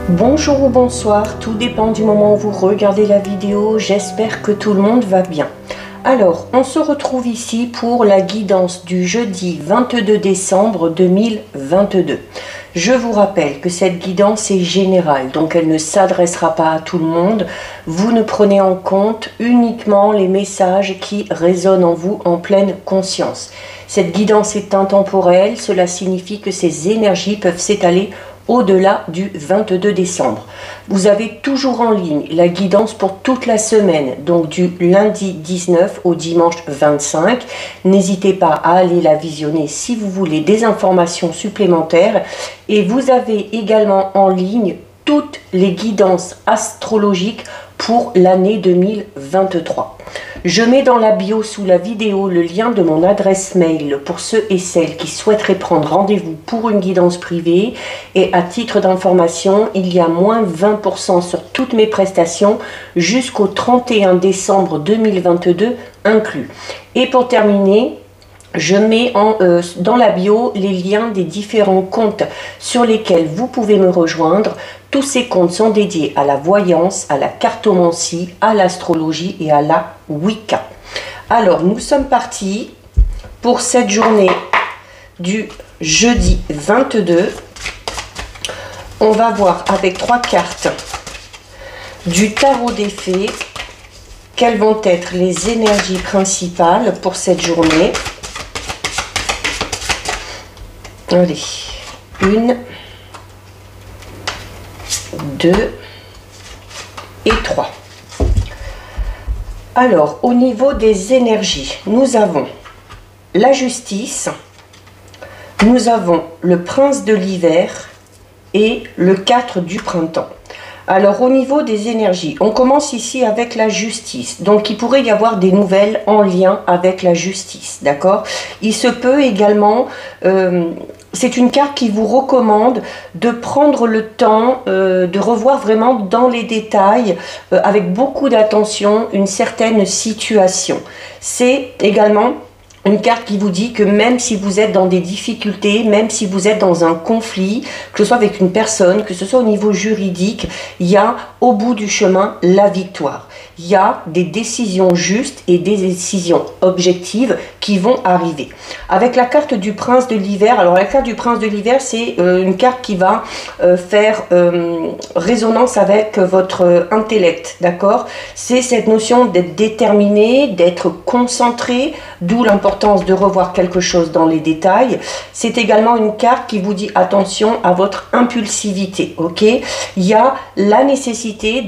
Bonjour ou bonsoir, tout dépend du moment où vous regardez la vidéo, j'espère que tout le monde va bien. Alors, on se retrouve ici pour la guidance du jeudi 22 décembre 2022. Je vous rappelle que cette guidance est générale, donc elle ne s'adressera pas à tout le monde. Vous ne prenez en compte uniquement les messages qui résonnent en vous en pleine conscience. Cette guidance est intemporelle, cela signifie que ces énergies peuvent s'étaler au-delà du 22 décembre. Vous avez toujours en ligne la guidance pour toute la semaine, donc du lundi 19 au dimanche 25. N'hésitez pas à aller la visionner si vous voulez des informations supplémentaires. Et vous avez également en ligne toutes les guidances astrologiques pour l'année 2023. Je mets dans la bio sous la vidéo le lien de mon adresse mail pour ceux et celles qui souhaiteraient prendre rendez-vous pour une guidance privée. Et à titre d'information, il y a moins 20% sur toutes mes prestations jusqu'au 31 décembre 2022 inclus. Et pour terminer, je mets dans la bio les liens des différents comptes sur lesquels vous pouvez me rejoindre. Tous ces comptes sont dédiés à la voyance, à la cartomancie, à l'astrologie et à la Wicca. Alors, nous sommes partis pour cette journée du jeudi 22. On va voir avec 3 cartes du tarot des fées quelles vont être les énergies principales pour cette journée. Allez, 1, 2 et 3. Alors, au niveau des énergies, nous avons la justice, nous avons le prince de l'hiver et le 4 du printemps. Alors, au niveau des énergies, on commence ici avec la justice. Donc, il pourrait y avoir des nouvelles en lien avec la justice, d'accord? Il se peut également... c'est une carte qui vous recommande de prendre le temps de revoir vraiment dans les détails, avec beaucoup d'attention, une certaine situation. C'est également une carte qui vous dit que même si vous êtes dans des difficultés, même si vous êtes dans un conflit, que ce soit avec une personne, que ce soit au niveau juridique, il y a au bout du chemin la victoire. Il y a des décisions justes et des décisions objectives qui vont arriver. Avec la carte du prince de l'hiver, alors la carte du prince de l'hiver, c'est une carte qui va faire résonance avec votre intellect, d'accord? C'est cette notion d'être déterminé, d'être concentré, d'où l'importance de revoir quelque chose dans les détails. C'est également une carte qui vous dit attention à votre impulsivité, ok? Il y a la nécessité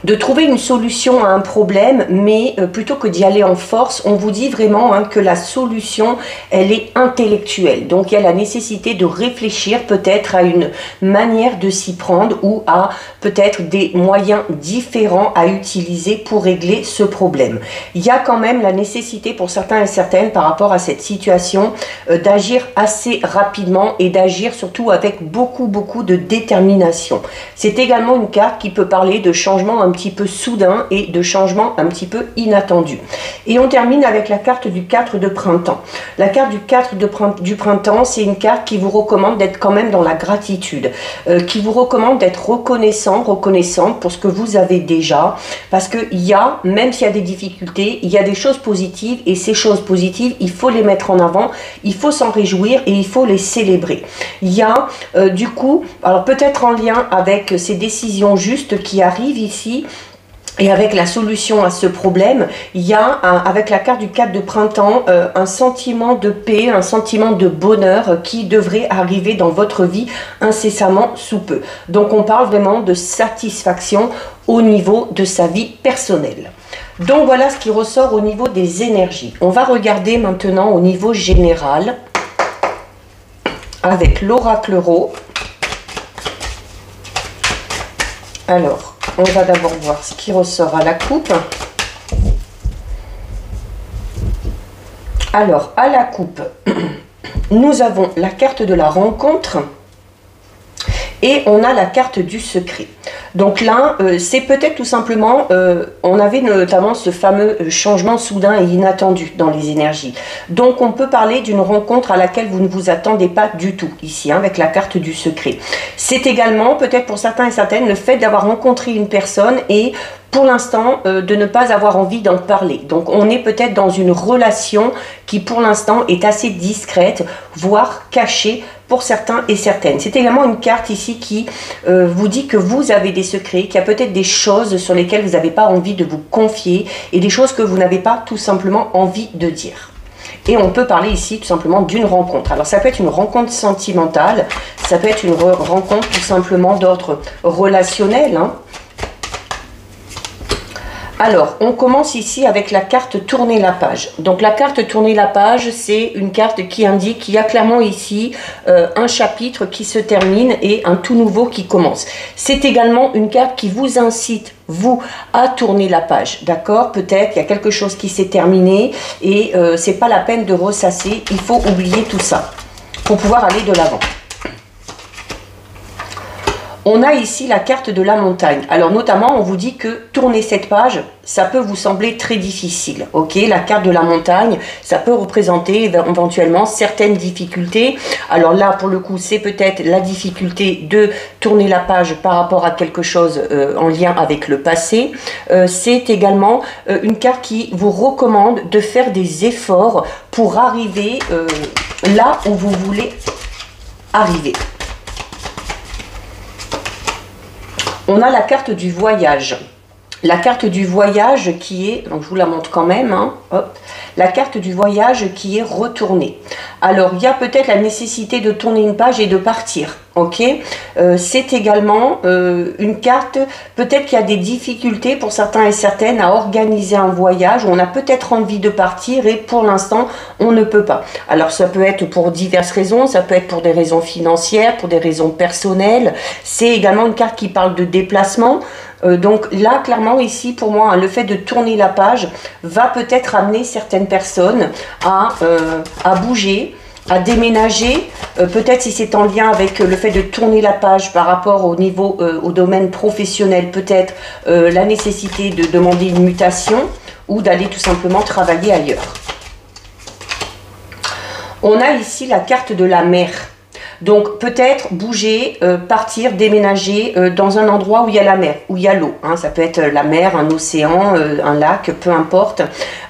de trouver une solution à un problème, mais plutôt que d'y aller en force, on vous dit vraiment que la solution, elle est intellectuelle. Donc, il y a la nécessité de réfléchir peut-être à une manière de s'y prendre ou à peut-être des moyens différents à utiliser pour régler ce problème. Il y a quand même la nécessité pour certains et certaines par rapport à cette situation d'agir assez rapidement et d'agir surtout avec beaucoup de détermination. C'est également une carte qui peut parler de changement un petit peu soudain et de changement un petit peu inattendu. Et on termine avec la carte du 4 de printemps. La carte du 4 du printemps, c'est une carte qui vous recommande d'être quand même dans la gratitude, qui vous recommande d'être reconnaissante pour ce que vous avez déjà, parce que même s'il y a des difficultés, il y a des choses positives, et ces choses positives, il faut les mettre en avant, il faut s'en réjouir et il faut les célébrer. Il y a du coup, alors peut-être en lien avec ces décisions justes qui arrivent ici, et avec la solution à ce problème, il y a, avec la carte du 4 de printemps, un sentiment de paix, un sentiment de bonheur qui devrait arriver dans votre vie incessamment sous peu. Donc on parle vraiment de satisfaction au niveau de sa vie personnelle. Donc voilà ce qui ressort au niveau des énergies. On va regarder maintenant au niveau général avec l'oracle Ro. Alors, on va d'abord voir ce qui ressort à la coupe. Alors, à la coupe, nous avons la carte de la rencontre Et on a la carte du secret. Donc là, c'est peut-être tout simplement, on avait notamment ce fameux changement soudain et inattendu dans les énergies. Donc on peut parler d'une rencontre à laquelle vous ne vous attendez pas du tout ici, hein, avec la carte du secret. C'est également, peut-être pour certains et certaines, le fait d'avoir rencontré une personne et pour l'instant de ne pas avoir envie d'en parler. Donc on est peut-être dans une relation qui pour l'instant est assez discrète, voire cachée pour certains et certaines. C'est également une carte ici qui vous dit que vous avez des secrets, qu'il y a peut-être des choses sur lesquelles vous n'avez pas envie de vous confier et des choses que vous n'avez pas tout simplement envie de dire. Et on peut parler ici tout simplement d'une rencontre. Alors ça peut être une rencontre sentimentale, ça peut être une rencontre tout simplement d'ordre relationnel, hein. Alors, on commence ici avec la carte tourner la page. Donc la carte tourner la page, c'est une carte qui indique qu'il y a clairement ici un chapitre qui se termine et un tout nouveau qui commence. C'est également une carte qui vous incite, vous, à tourner la page. D'accord? Peut-être qu'il y a quelque chose qui s'est terminé et c'est pas la peine de ressasser. Il faut oublier tout ça pour pouvoir aller de l'avant. On a ici la carte de la montagne. Alors notamment, on vous dit que tourner cette page, ça peut vous sembler très difficile. Ok, la carte de la montagne, ça peut représenter éventuellement certaines difficultés. Alors là, pour le coup, c'est peut-être la difficulté de tourner la page par rapport à quelque chose en lien avec le passé. C'est également une carte qui vous recommande de faire des efforts pour arriver là où vous voulez arriver. On a la carte du voyage. La carte du voyage qui est, donc je vous la montre quand même, hein, hop, la carte du voyage qui est retournée. Alors, il y a peut-être la nécessité de tourner une page et de partir, ok? C'est également une carte, peut-être qu'il y a des difficultés pour certains et certaines à organiser un voyage, où on a peut-être envie de partir et pour l'instant, on ne peut pas. Alors, ça peut être pour diverses raisons, ça peut être pour des raisons financières, pour des raisons personnelles. C'est également une carte qui parle de déplacement. Donc là, clairement, ici, pour moi, le fait de tourner la page va peut-être amener certaines personnes à bouger, à déménager, peut-être si c'est en lien avec le fait de tourner la page par rapport au niveau, au domaine professionnel, peut-être la nécessité de demander une mutation ou d'aller tout simplement travailler ailleurs. On a ici la carte de la mer. Donc peut-être bouger, partir, déménager dans un endroit où il y a la mer, où il y a l'eau. Hein. Ça peut être la mer, un océan, un lac, peu importe.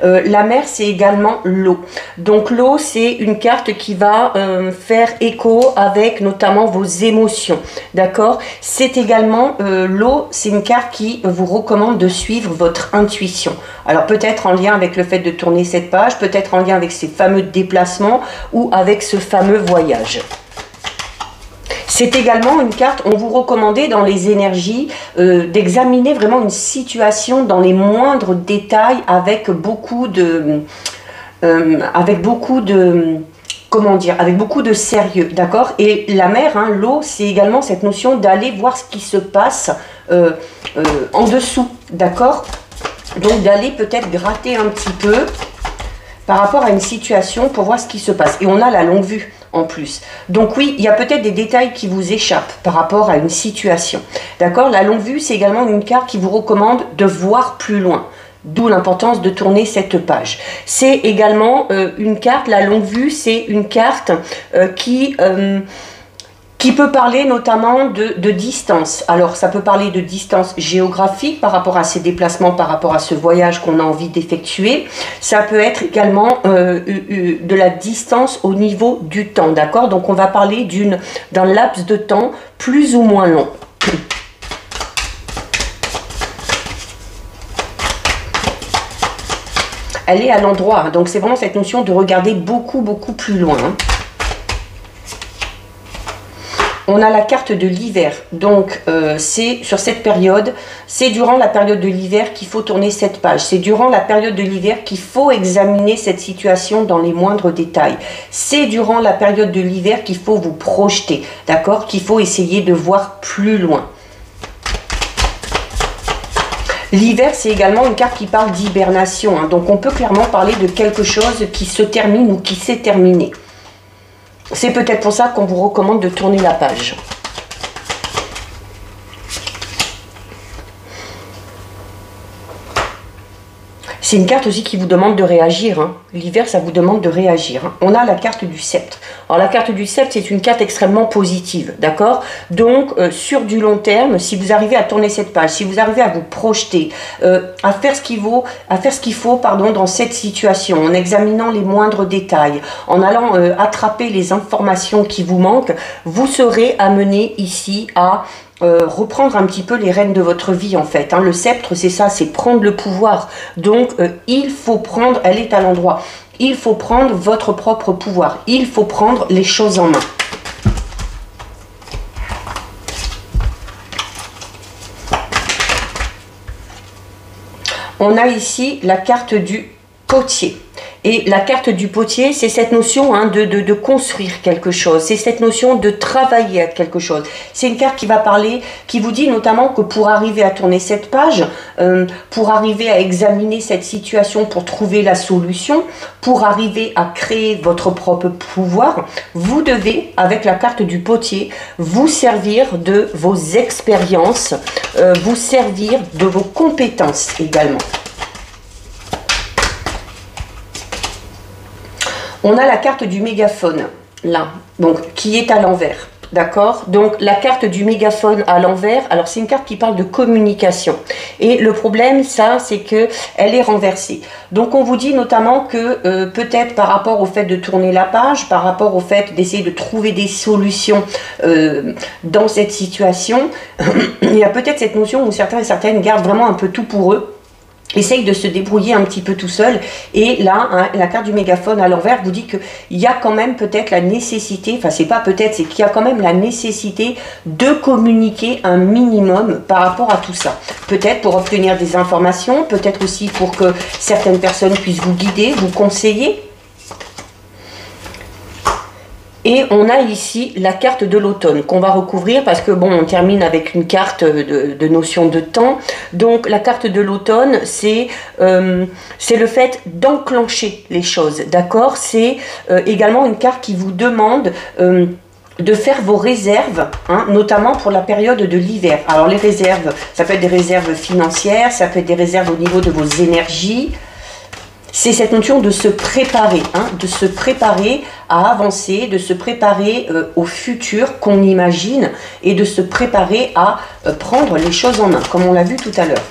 La mer, c'est également l'eau. Donc l'eau, c'est une carte qui va faire écho avec notamment vos émotions. D'accord? C'est également l'eau, c'est une carte qui vous recommande de suivre votre intuition. Alors peut-être en lien avec le fait de tourner cette page, peut-être en lien avec ces fameux déplacements ou avec ce fameux voyage. C'est également une carte, on vous recommandait dans les énergies d'examiner vraiment une situation dans les moindres détails avec beaucoup de comment dire, avec beaucoup de sérieux, d'accord? Et la mer, hein, l'eau, c'est également cette notion d'aller voir ce qui se passe en dessous, d'accord? Donc d'aller peut-être gratter un petit peu par rapport à une situation pour voir ce qui se passe. Et on a la longue vue en plus. Donc oui, il y a peut-être des détails qui vous échappent par rapport à une situation. D'accord? La longue vue, c'est également une carte qui vous recommande de voir plus loin. D'où l'importance de tourner cette page. C'est également une carte, la longue vue, c'est une carte qui peut parler notamment de distance. Alors, ça peut parler de distance géographique par rapport à ces déplacements, par rapport à ce voyage qu'on a envie d'effectuer. Ça peut être également de la distance au niveau du temps, d'accord? Donc, on va parler d'un laps de temps plus ou moins long. Elle est à l'endroit, hein, donc c'est vraiment cette notion de regarder beaucoup, beaucoup plus loin. Hein. On a la carte de l'hiver, donc c'est sur cette période, c'est durant la période de l'hiver qu'il faut tourner cette page. C'est durant la période de l'hiver qu'il faut examiner cette situation dans les moindres détails. C'est durant la période de l'hiver qu'il faut vous projeter, d'accord? Qu'il faut essayer de voir plus loin. L'hiver, c'est également une carte qui parle d'hibernation, hein, donc on peut clairement parler de quelque chose qui se termine ou qui s'est terminé. C'est peut-être pour ça qu'on vous recommande de tourner la page. C'est une carte aussi qui vous demande de réagir. Hein. L'hiver, ça vous demande de réagir. Hein. On a la carte du sceptre. Alors, la carte du sceptre, c'est une carte extrêmement positive, d'accord? Donc, sur du long terme, si vous arrivez à tourner cette page, si vous arrivez à vous projeter, à faire ce qu'il faut, pardon, dans cette situation, en examinant les moindres détails, en allant attraper les informations qui vous manquent, vous serez amené ici à reprendre un petit peu les rênes de votre vie en fait. Hein. Le sceptre, c'est ça, c'est prendre le pouvoir. Donc, il faut prendre, elle est à l'endroit, il faut prendre votre propre pouvoir. Il faut prendre les choses en main. On a ici la carte du potier. Et la carte du potier, c'est cette notion hein, de construire quelque chose, c'est cette notion de travailler à quelque chose. C'est une carte qui va parler, qui vous dit notamment que pour arriver à tourner cette page, pour arriver à examiner cette situation, pour trouver la solution, pour arriver à créer votre propre pouvoir, vous devez, avec la carte du potier, vous servir de vos expériences, vous servir de vos compétences également. On a la carte du mégaphone, là, donc, qui est à l'envers, d'accord? Donc, la carte du mégaphone à l'envers, alors c'est une carte qui parle de communication. Et le problème, ça, c'est que elle est renversée. Donc, on vous dit notamment que peut-être par rapport au fait de tourner la page, par rapport au fait d'essayer de trouver des solutions dans cette situation, il y a peut-être cette notion où certains et certaines gardent vraiment un peu tout pour eux, essaye de se débrouiller un petit peu tout seul. Et là, hein, la carte du mégaphone à l'envers vous dit qu'il y a quand même peut-être la nécessité, enfin c'est pas peut-être, c'est qu'il y a quand même la nécessité de communiquer un minimum par rapport à tout ça. Peut-être pour obtenir des informations, peut-être aussi pour que certaines personnes puissent vous guider, vous conseiller. Et on a ici la carte de l'automne qu'on va recouvrir parce que bon, on termine avec une carte de notion de temps. Donc la carte de l'automne, c'est le fait d'enclencher les choses, d'accord? C'est également une carte qui vous demande de faire vos réserves, hein, notamment pour la période de l'hiver. Alors les réserves, ça peut être des réserves financières, ça peut être des réserves au niveau de vos énergies. C'est cette notion de se préparer, hein, de se préparer à avancer, de se préparer au futur qu'on imagine et de se préparer à prendre les choses en main, comme on l'a vu tout à l'heure.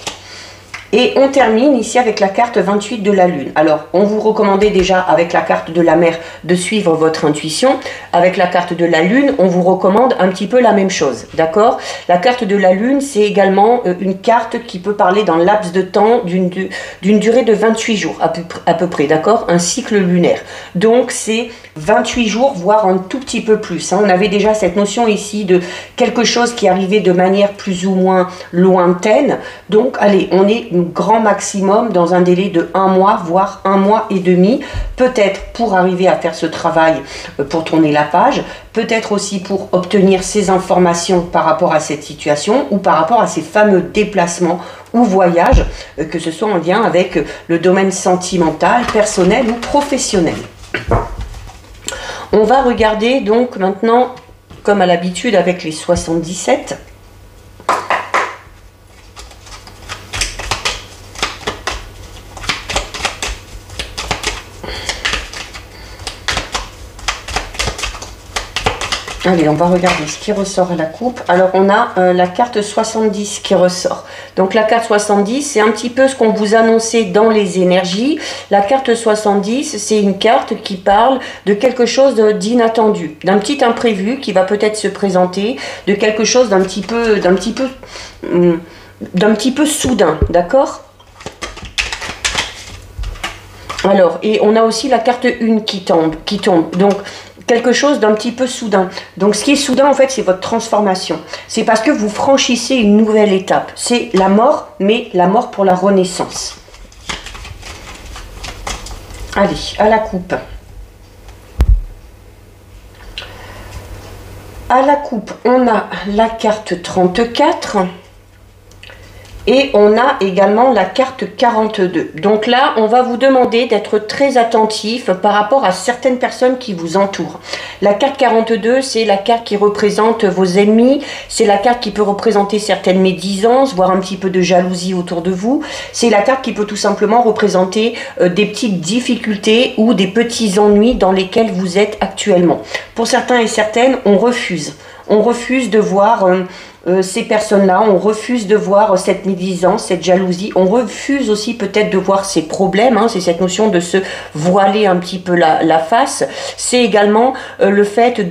Et on termine ici avec la carte 28 de la Lune. Alors, on vous recommandait déjà avec la carte de la mer de suivre votre intuition. Avec la carte de la Lune, on vous recommande un petit peu la même chose, d'accord? La carte de la Lune, c'est également une carte qui peut parler d'un laps de temps d'une durée de 28 jours à peu près, d'accord? Un cycle lunaire. Donc, c'est 28 jours, voire un tout petit peu plus. Hein. On avait déjà cette notion ici de quelque chose qui arrivait de manière plus ou moins lointaine. Donc, allez, on est grand maximum dans un délai de 1 mois, voire 1 mois et demi, peut-être pour arriver à faire ce travail, pour tourner la page, peut-être aussi pour obtenir ces informations par rapport à cette situation ou par rapport à ces fameux déplacements ou voyages, que ce soit en lien avec le domaine sentimental, personnel ou professionnel. On va regarder donc maintenant, comme à l'habitude avec les 77, allez, on va regarder ce qui ressort à la coupe. Alors, on a la carte 70 qui ressort. Donc, la carte 70, c'est un petit peu ce qu'on vous annonçait dans les énergies. La carte 70, c'est une carte qui parle de quelque chose d'inattendu, d'un petit imprévu qui va peut-être se présenter, de quelque chose d'un petit peu soudain, d'accord ? Alors, et on a aussi la carte 1 qui tombe. Donc, quelque chose d'un petit peu soudain. Donc, ce qui est soudain, en fait, c'est votre transformation. C'est parce que vous franchissez une nouvelle étape. C'est la mort, mais la mort pour la renaissance. Allez, à la coupe. À la coupe, on a la carte 34 Et on a également la carte 42. Donc là, on va vous demander d'être très attentif par rapport à certaines personnes qui vous entourent. La carte 42, c'est la carte qui représente vos ennemis. C'est la carte qui peut représenter certaines médisances, voire un petit peu de jalousie autour de vous. C'est la carte qui peut tout simplement représenter des petites difficultés ou des petits ennuis dans lesquels vous êtes actuellement. Pour certains et certaines, on refuse. On refuse de voir ces personnes-là, on refuse de voir cette médisance, cette jalousie, on refuse aussi peut-être de voir ces problèmes, hein, c'est cette notion de se voiler un petit peu la face, c'est également le fait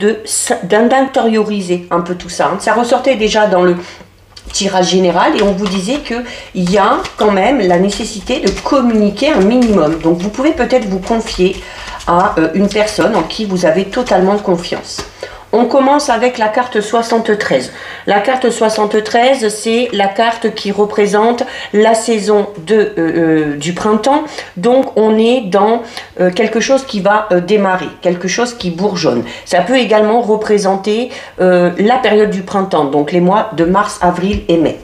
d'intérioriser un peu tout ça. Hein. Ça ressortait déjà dans le tirage général et on vous disait qu'il y a quand même la nécessité de communiquer un minimum. Donc vous pouvez peut-être vous confier à une personne en qui vous avez totalement confiance. On commence avec la carte 73. La carte 73, c'est la carte qui représente la saison du printemps. Donc, on est dans quelque chose qui va démarrer, quelque chose qui bourgeonne. Ça peut également représenter la période du printemps, donc les mois de mars, avril et mai.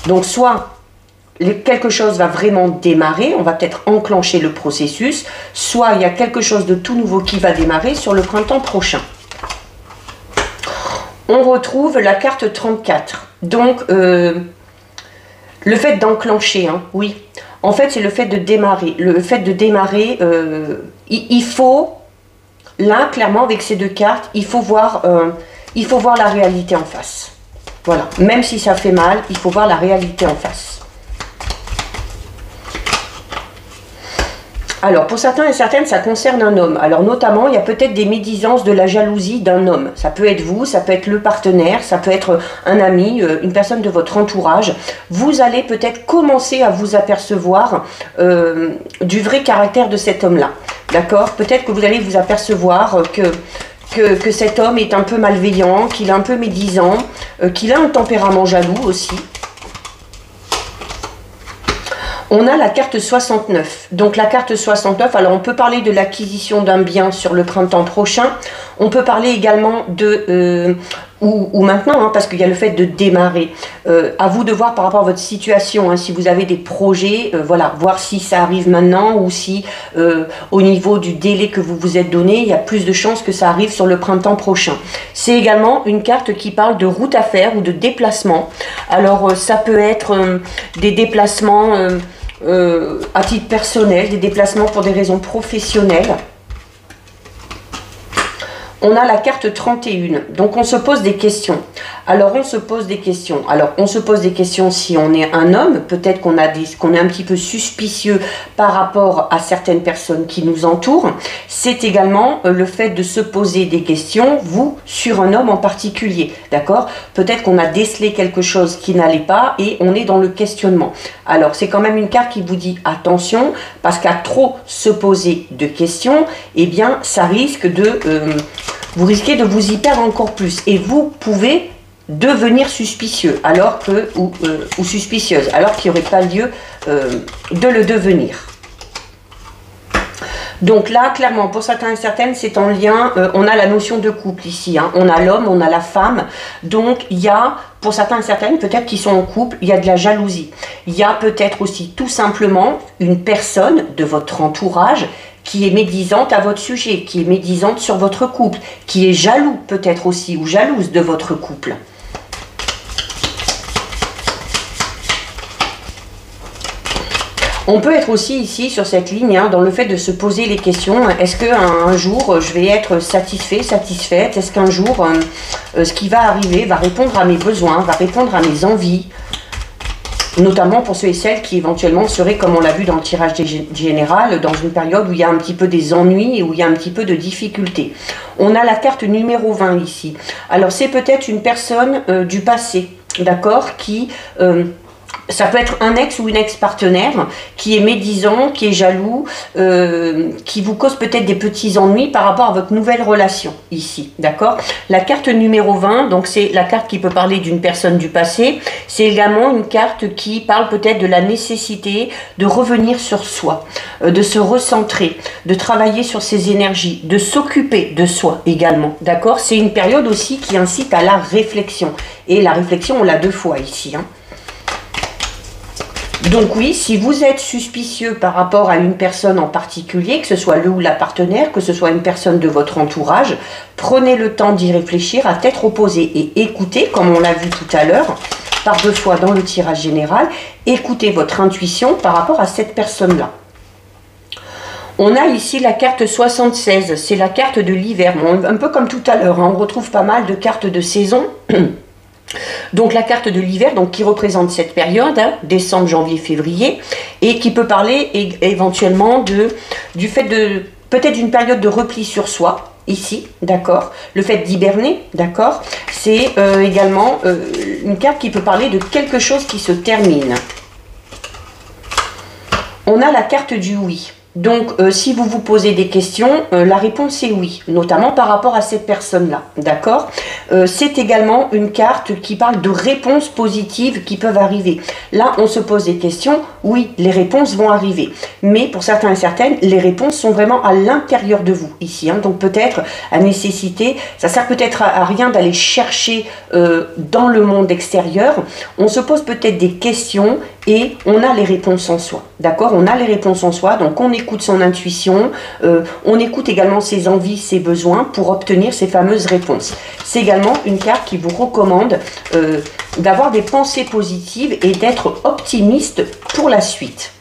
Donc, soit quelque chose va vraiment démarrer, on va peut-être enclencher le processus, soit il y a quelque chose de tout nouveau qui va démarrer sur le printemps prochain. On retrouve la carte 34. Donc, le fait d'enclencher, hein, oui. En fait, c'est le fait de démarrer. Le fait de démarrer, il faut, là, clairement, avec ces deux cartes, il faut voir la réalité en face. Voilà. Même si ça fait mal, il faut voir la réalité en face. Alors, pour certains et certaines, ça concerne un homme. Alors, notamment, il y a peut-être des médisances de la jalousie d'un homme. Ça peut être vous, ça peut être le partenaire, ça peut être un ami, une personne de votre entourage. Vous allez peut-être commencer à vous apercevoir du vrai caractère de cet homme-là. D'accord? Peut-être que vous allez vous apercevoir que cet homme est un peu malveillant, qu'il est un peu médisant, qu'il a un tempérament jaloux aussi. On a la carte 69. Donc la carte 69, alors on peut parler de l'acquisition d'un bien sur le printemps prochain. On peut parler également de... ou maintenant, hein, parce qu'il y a le fait de démarrer. À vous de voir par rapport à votre situation, hein, si vous avez des projets, voilà, voir si ça arrive maintenant ou si au niveau du délai que vous vous êtes donné, il y a plus de chances que ça arrive sur le printemps prochain. C'est également une carte qui parle de route à faire ou de déplacement. Alors ça peut être des déplacements à titre personnel, des déplacements pour des raisons professionnelles. On a la carte 31, donc on se pose des questions. Alors on se pose des questions. Alors on se pose des questions si on est un homme, peut-être qu'on est un petit peu suspicieux par rapport à certaines personnes qui nous entourent. C'est également le fait de se poser des questions, vous, sur un homme en particulier, d'accord? Peut-être qu'on a décelé quelque chose qui n'allait pas et on est dans le questionnement. Alors c'est quand même une carte qui vous dit attention, parce qu'à trop se poser de questions, eh bien ça risque de... vous risquez de vous y perdre encore plus et vous pouvez devenir suspicieux alors que, ou suspicieuse alors qu'il n'y aurait pas lieu de le devenir. Donc là, clairement, pour certains et certaines, c'est en lien, on a la notion de couple ici, hein. On a l'homme, on a la femme, donc il y a, pour certains et certaines, peut-être qui sont en couple, il y a de la jalousie. Il y a peut-être aussi tout simplement une personne de votre entourage qui est médisante à votre sujet, qui est médisante sur votre couple, qui est jaloux peut-être aussi, ou jalouse de votre couple. On peut être aussi ici sur cette ligne, hein, dans le fait de se poser les questions. Est-ce qu'un jour je vais être satisfait, satisfaite? Est-ce qu'un jour ce qui va arriver va répondre à mes besoins, va répondre à mes envies? Notamment pour ceux et celles qui éventuellement seraient, comme on l'a vu dans le tirage général, dans une période où il y a un petit peu des ennuis et où il y a un petit peu de difficultés. On a la carte numéro 20 ici. Alors c'est peut-être une personne du passé, d'accord, qui... ça peut être un ex ou une ex-partenaire qui est médisant, qui est jaloux, qui vous cause peut-être des petits ennuis par rapport à votre nouvelle relation ici, d'accord? La carte numéro 20, donc c'est la carte qui peut parler d'une personne du passé. C'est également une carte qui parle peut-être de la nécessité de revenir sur soi, de se recentrer, de travailler sur ses énergies, de s'occuper de soi également, d'accord? C'est une période aussi qui incite à la réflexion. Et la réflexion, on l'a deux fois ici, hein. Donc oui, si vous êtes suspicieux par rapport à une personne en particulier, que ce soit le ou la partenaire, que ce soit une personne de votre entourage, prenez le temps d'y réfléchir à tête reposée et écoutez, comme on l'a vu tout à l'heure, par 2 fois dans le tirage général, écoutez votre intuition par rapport à cette personne-là. On a ici la carte 76, c'est la carte de l'hiver, bon, un peu comme tout à l'heure, hein, on retrouve pas mal de cartes de saison. Donc la carte de l'hiver, donc qui représente cette période, hein, décembre, janvier, février, et qui peut parler éventuellement du fait de peut-être d'une période de repli sur soi, ici, d'accord. Le fait d'hiberner, d'accord. C'est également une carte qui peut parler de quelque chose qui se termine. On a la carte du oui. Donc, si vous vous posez des questions, la réponse est oui, notamment par rapport à cette personne-là, d'accord. C'est également une carte qui parle de réponses positives qui peuvent arriver. Là, on se pose des questions, oui, les réponses vont arriver. Mais pour certains et certaines, les réponses sont vraiment à l'intérieur de vous, ici. Hein, donc, peut-être à nécessité, ça sert peut-être à rien d'aller chercher dans le monde extérieur. On se pose peut-être des questions et on a les réponses en soi, d'accord. On a les réponses en soi, donc on écoute son intuition, on écoute également ses envies, ses besoins pour obtenir ces fameuses réponses. C'est également une carte qui vous recommande d'avoir des pensées positives et d'être optimiste pour la suite.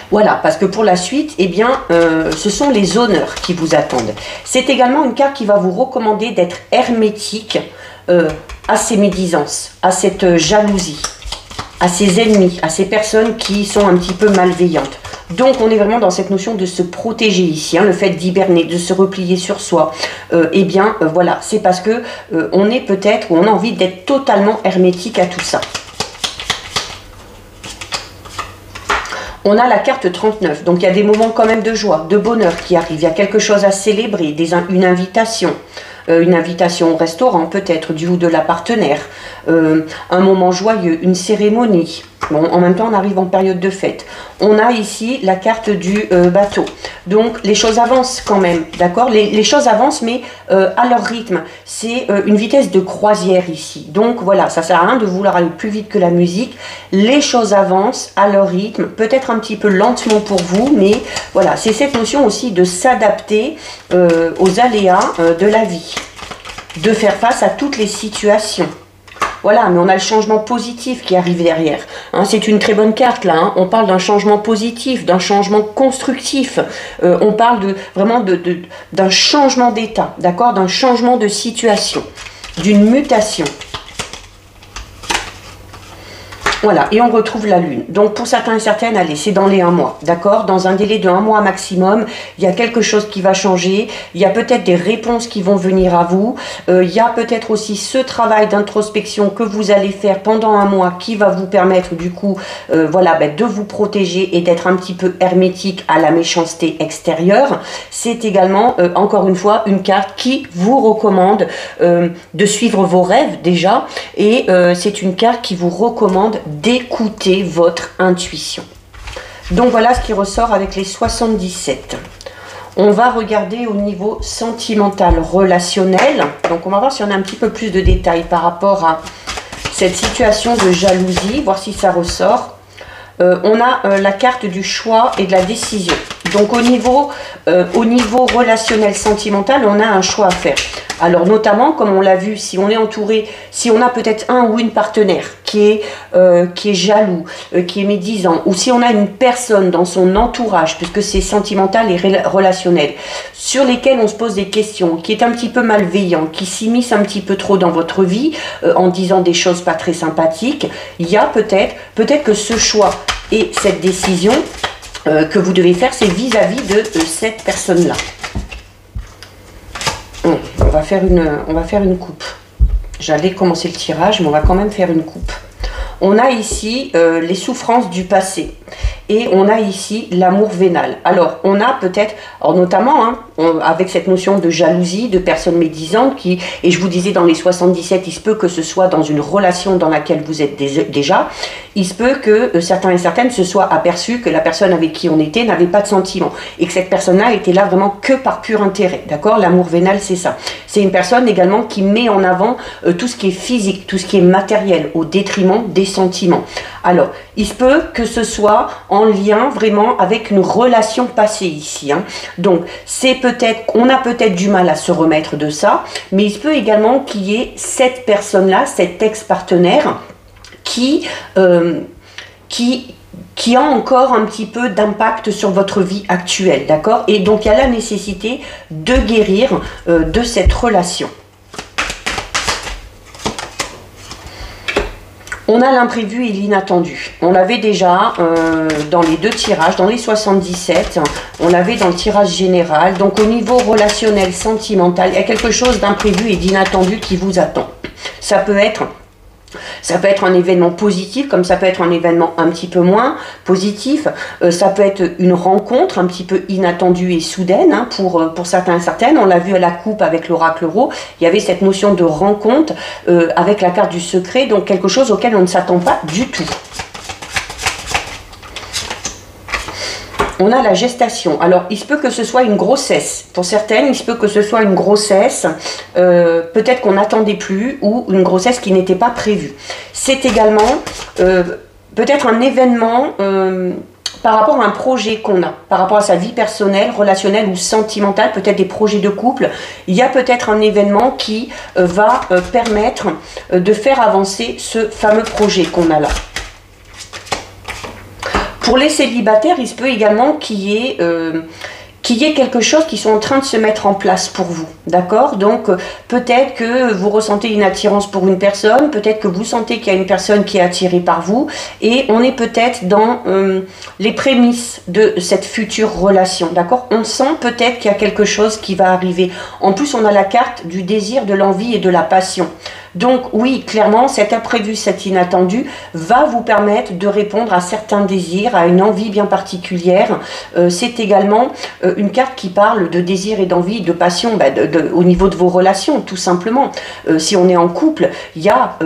Voilà, parce que pour la suite, eh bien, ce sont les honneurs qui vous attendent. C'est également une carte qui va vous recommander d'être hermétique à ces médisances, à cette jalousie, à ses ennemis, à ces personnes qui sont un petit peu malveillantes. Donc on est vraiment dans cette notion de se protéger ici, hein, le fait d'hiberner, de se replier sur soi. Eh bien voilà, c'est parce que on est peut-être, ou on a envie d'être totalement hermétique à tout ça. On a la carte 39, donc il y a des moments quand même de joie, de bonheur qui arrivent. Il y a quelque chose à célébrer, une invitation. Une invitation au restaurant peut-être du ou de la partenaire, un moment joyeux, une cérémonie. Bon, en même temps, on arrive en période de fête. On a ici la carte du bateau. Donc, les choses avancent quand même, d'accord. Les choses avancent, mais à leur rythme. C'est une vitesse de croisière ici. Donc, voilà, ça sert à rien de vouloir aller plus vite que la musique. Les choses avancent à leur rythme, peut-être un petit peu lentement pour vous, mais voilà, c'est cette notion aussi de s'adapter aux aléas de la vie, de faire face à toutes les situations. Voilà, mais on a le changement positif qui arrive derrière. Hein, c'est une très bonne carte là. Hein. On parle d'un changement positif, d'un changement constructif. On parle vraiment d'un changement d'état, d'accord, d'un changement de situation, d'une mutation. Voilà, et on retrouve la lune. Donc pour certains et certaines, allez, c'est dans les 1 mois, d'accord. Dans un délai de 1 mois maximum, il y a quelque chose qui va changer. Il y a peut-être des réponses qui vont venir à vous. Il y a peut-être aussi ce travail d'introspection que vous allez faire pendant 1 mois qui va vous permettre du coup, voilà, de vous protéger et d'être un petit peu hermétique à la méchanceté extérieure. C'est également, encore une fois, une carte qui vous recommande de suivre vos rêves déjà. Et c'est une carte qui vous recommande d'écouter votre intuition. Donc voilà ce qui ressort avec les 77. On va regarder au niveau sentimental, relationnel. Donc on va voir si on a un petit peu plus de détails par rapport à cette situation de jalousie, voir si ça ressort. On a la carte du choix et de la décision. Donc au niveau relationnel sentimental, on a un choix à faire. Alors notamment, comme on l'a vu, si on est entouré, si on a peut-être un ou une partenaire qui est jaloux, qui est médisant, ou si on a une personne dans son entourage, puisque c'est sentimental et relationnel, sur lesquels on se pose des questions, qui est un petit peu malveillant, qui s'immisce un petit peu trop dans votre vie, en disant des choses pas très sympathiques, il y a peut-être que ce choix et cette décision que vous devez faire, c'est vis-à-vis de cette personne-là. On va faire une coupe. J'allais commencer le tirage, mais on va quand même faire une coupe. On a ici les souffrances du passé. Et on a ici l'amour vénal. Alors, on a peut-être, notamment, hein, avec cette notion de jalousie, de personnes médisantes, et je vous disais dans les 77, il se peut que ce soit dans une relation dans laquelle vous êtes déjà, il se peut que certains et certaines se soient aperçus que la personne avec qui on était n'avait pas de sentiments, et que cette personne-là était là vraiment que par pur intérêt, d'accord. L'amour vénal, c'est ça. C'est une personne également qui met en avant tout ce qui est physique, tout ce qui est matériel, au détriment des des sentiments. Alors, il se peut que ce soit en lien vraiment avec une relation passée ici. Hein. Donc, c'est peut-être, on a peut-être du mal à se remettre de ça, mais il se peut également qu'il y ait cette personne-là, cet ex-partenaire, qui a encore un petit peu d'impact sur votre vie actuelle, d'accord? Et donc, il y a la nécessité de guérir de cette relation. On a l'imprévu et l'inattendu. On l'avait déjà dans les deux tirages, dans les 77, on l'avait dans le tirage général. Donc, au niveau relationnel, sentimental, il y a quelque chose d'imprévu et d'inattendu qui vous attend. Ça peut être un événement positif, comme ça peut être un événement un petit peu moins positif. Ça peut être une rencontre un petit peu inattendue et soudaine hein, pour certains et certaines. On l'a vu à la coupe avec l'oracle Euro. Il y avait cette notion de rencontre avec la carte du secret, donc quelque chose auquel on ne s'attend pas du tout. On a la gestation. Alors, il se peut que ce soit une grossesse. Pour certaines, il se peut que ce soit une grossesse, peut-être qu'on n'attendait plus, ou une grossesse qui n'était pas prévue. C'est également peut-être un événement par rapport à un projet qu'on a, par rapport à sa vie personnelle, relationnelle ou sentimentale, peut-être des projets de couple. Il y a peut-être un événement qui va permettre de faire avancer ce fameux projet qu'on a là. Pour les célibataires, il se peut également qu'il y ait quelque chose qui soit en train de se mettre en place pour vous, d'accord? Donc, peut-être que vous ressentez une attirance pour une personne, peut-être que vous sentez qu'il y a une personne qui est attirée par vous, et on est peut-être dans les prémices de cette future relation, d'accord? On sent peut-être qu'il y a quelque chose qui va arriver. En plus, on a la carte du désir, de l'envie et de la passion. Donc oui, clairement, cet imprévu, cet inattendu va vous permettre de répondre à certains désirs, à une envie bien particulière. C'est également une carte qui parle de désir et d'envie, de passion au niveau de vos relations, tout simplement. Si on est en couple, il y a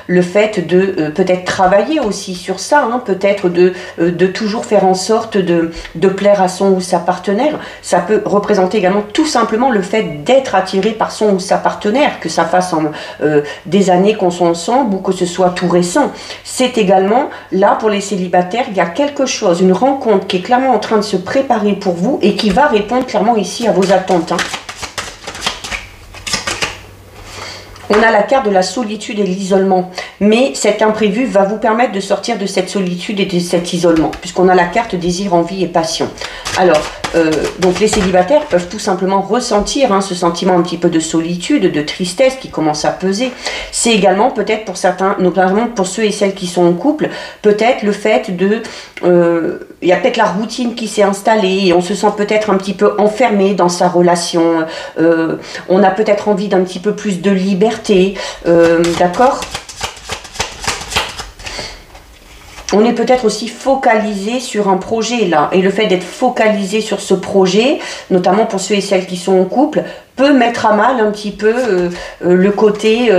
le fait de peut-être travailler aussi sur ça, hein, peut-être de toujours faire en sorte de plaire à son ou sa partenaire. Ça peut représenter également tout simplement le fait d'être attiré par son ou sa partenaire, que ça fasse des années qu'on soit ensemble ou que ce soit tout récent. C'est également, là pour les célibataires, il y a quelque chose, une rencontre qui est clairement en train de se préparer pour vous et qui va répondre clairement ici à vos attentes. Hein. On a la carte de la solitude et l'isolement, mais cet imprévu va vous permettre de sortir de cette solitude et de cet isolement, puisqu'on a la carte désir, envie et passion. Alors, donc les célibataires peuvent tout simplement ressentir hein, ce sentiment un petit peu de solitude, de tristesse qui commence à peser. C'est également peut-être pour certains, notamment pour ceux et celles qui sont en couple, peut-être le fait de... il y a peut-être la routine qui s'est installée et on se sent peut-être un petit peu enfermé dans sa relation. On a peut-être envie d'un petit peu plus de liberté, d'accord ? On est peut-être aussi focalisé sur un projet là, et le fait d'être focalisé sur ce projet, notamment pour ceux et celles qui sont en couple, peut mettre à mal un petit peu le côté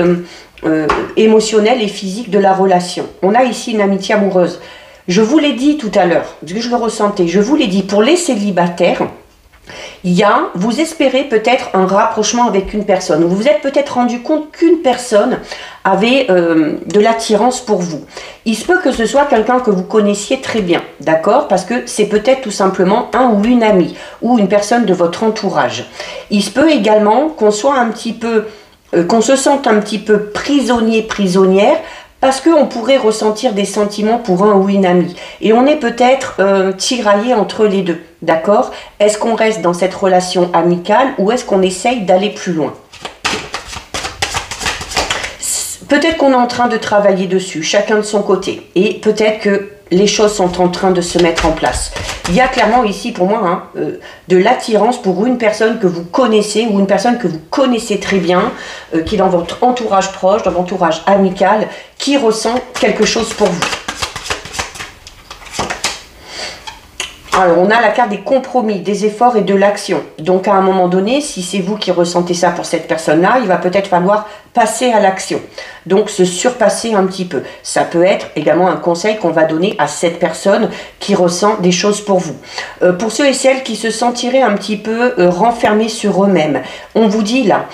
émotionnel et physique de la relation. On a ici une amitié amoureuse. Je vous l'ai dit tout à l'heure, parce que je le ressentais, je vous l'ai dit, pour les célibataires, vous espérez peut-être un rapprochement avec une personne. Vous vous êtes peut-être rendu compte qu'une personne avait de l'attirance pour vous. Il se peut que ce soit quelqu'un que vous connaissiez très bien, d'accord? Parce que c'est peut-être tout simplement un ou une amie, ou une personne de votre entourage. Il se peut également qu'on soit un petit peu, qu'on se sente un petit peu prisonnier, prisonnière, parce qu'on pourrait ressentir des sentiments pour un ou une amie. Et on est peut-être tiraillé entre les deux, d'accord? Est-ce qu'on reste dans cette relation amicale ou est-ce qu'on essaye d'aller plus loin? Peut-être qu'on est en train de travailler dessus, chacun de son côté. Et peut-être que les choses sont en train de se mettre en place. Il y a clairement ici pour moi hein, de l'attirance pour une personne que vous connaissez ou une personne que vous connaissez très bien, qui est dans votre entourage proche, dans votre entourage amical, qui ressent quelque chose pour vous. Alors, on a la carte des compromis, des efforts et de l'action. Donc, à un moment donné, si c'est vous qui ressentez ça pour cette personne-là, il va peut-être falloir passer à l'action. Donc se surpasser un petit peu. Ça peut être également un conseil qu'on va donner à cette personne qui ressent des choses pour vous. Pour ceux et celles qui se sentiraient un petit peu renfermés sur eux-mêmes, on vous dit là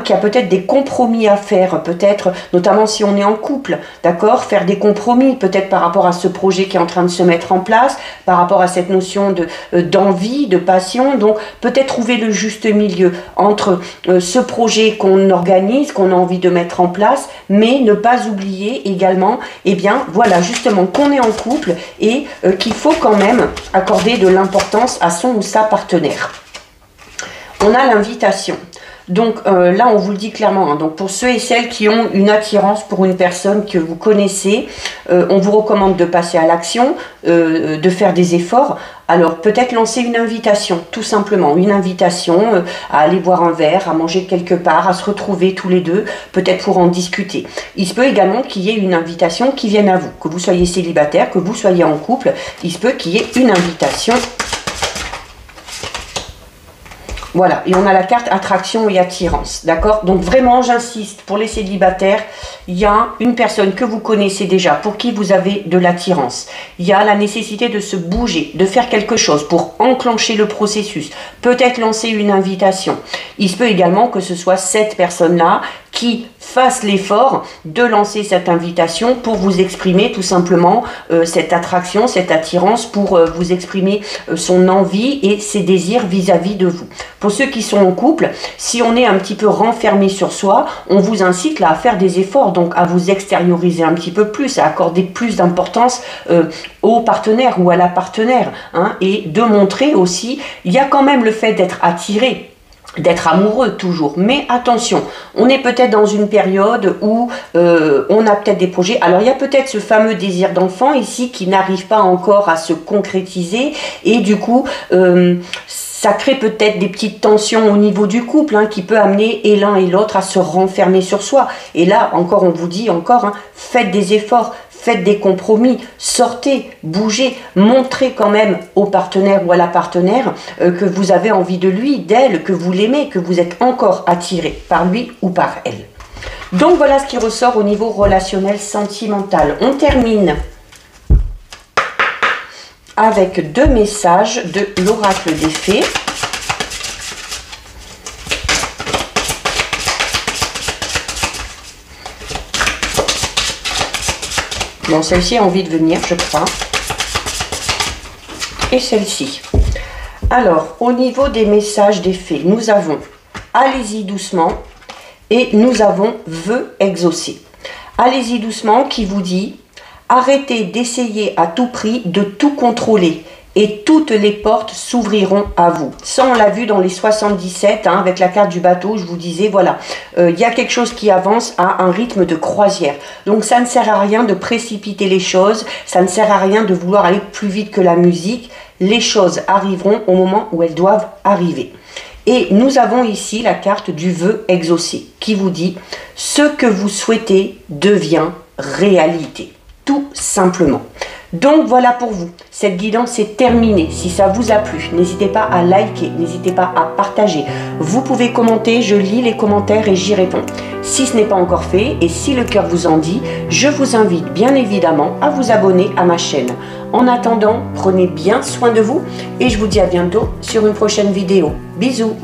qu'il y a peut-être des compromis à faire, peut-être notamment si on est en couple, d'accord, faire des compromis peut-être par rapport à ce projet qui est en train de se mettre en place, par rapport à cette notion d'envie, de passion. Donc peut-être trouver le juste milieu entre ce projet qu'on organise, qu'on a envie de mettre en place, mais ne pas oublier également, eh bien voilà, justement qu'on est en couple et qu'il faut quand même accorder de l'importance à son ou sa partenaire. On a l'invitation. Donc là, on vous le dit clairement, donc pour ceux et celles qui ont une attirance pour une personne que vous connaissez, on vous recommande de passer à l'action, de faire des efforts. Alors peut-être lancer une invitation, tout simplement, une invitation à aller boire un verre, à manger quelque part, à se retrouver tous les deux, peut-être pour en discuter. Il se peut également qu'il y ait une invitation qui vienne à vous, que vous soyez célibataire, que vous soyez en couple, il se peut qu'il y ait une invitation. Voilà, et on a la carte attraction et attirance, d'accord? Donc vraiment, j'insiste, pour les célibataires, il y a une personne que vous connaissez déjà, pour qui vous avez de l'attirance. Il y a la nécessité de se bouger, de faire quelque chose pour enclencher le processus, peut-être lancer une invitation. Il se peut également que ce soit cette personne-là qui fasse l'effort de lancer cette invitation pour vous exprimer tout simplement cette attraction, cette attirance, pour vous exprimer son envie et ses désirs vis-à-vis de vous. Pour ceux qui sont en couple, si on est un petit peu renfermé sur soi, on vous incite là à faire des efforts, donc à vous extérioriser un petit peu plus, à accorder plus d'importance au partenaire ou à la partenaire, et de montrer aussi, il y a quand même le fait d'être attiré, d'être amoureux toujours, mais attention, on est peut-être dans une période où on a peut-être des projets. Alors il y a peut-être ce fameux désir d'enfant ici qui n'arrive pas encore à se concrétiser, et du coup ça crée peut-être des petites tensions au niveau du couple, qui peut amener et l'un et l'autre à se renfermer sur soi. Et là encore, on vous dit encore, faites des efforts, faites des compromis, sortez, bougez, montrez quand même au partenaire ou à la partenaire que vous avez envie de lui, d'elle, que vous l'aimez, que vous êtes encore attiré par lui ou par elle. Donc voilà ce qui ressort au niveau relationnel sentimental. On termine avec 2 messages de l'oracle des fées. Bon, celle-ci a envie de venir, je crois. Et celle-ci. Alors, au niveau des messages des fées, nous avons « Allez-y doucement » et nous avons « Vœux exaucés ». « Allez-y doucement » qui vous dit « Arrêtez d'essayer à tout prix de tout contrôler et toutes les portes s'ouvriront à vous. » Ça, on l'a vu dans les 77, avec la carte du bateau, je vous disais, voilà, il y a quelque chose qui avance à un rythme de croisière. Donc, ça ne sert à rien de précipiter les choses, ça ne sert à rien de vouloir aller plus vite que la musique. Les choses arriveront au moment où elles doivent arriver. Et nous avons ici la carte du vœu exaucé, qui vous dit « Ce que vous souhaitez devient réalité ». Tout simplement. Donc voilà pour vous, cette guidance est terminée. Si ça vous a plu, n'hésitez pas à liker, n'hésitez pas à partager. Vous pouvez commenter, je lis les commentaires et j'y réponds. Si ce n'est pas encore fait et si le cœur vous en dit, je vous invite bien évidemment à vous abonner à ma chaîne. En attendant, prenez bien soin de vous et je vous dis à bientôt sur une prochaine vidéo. Bisous!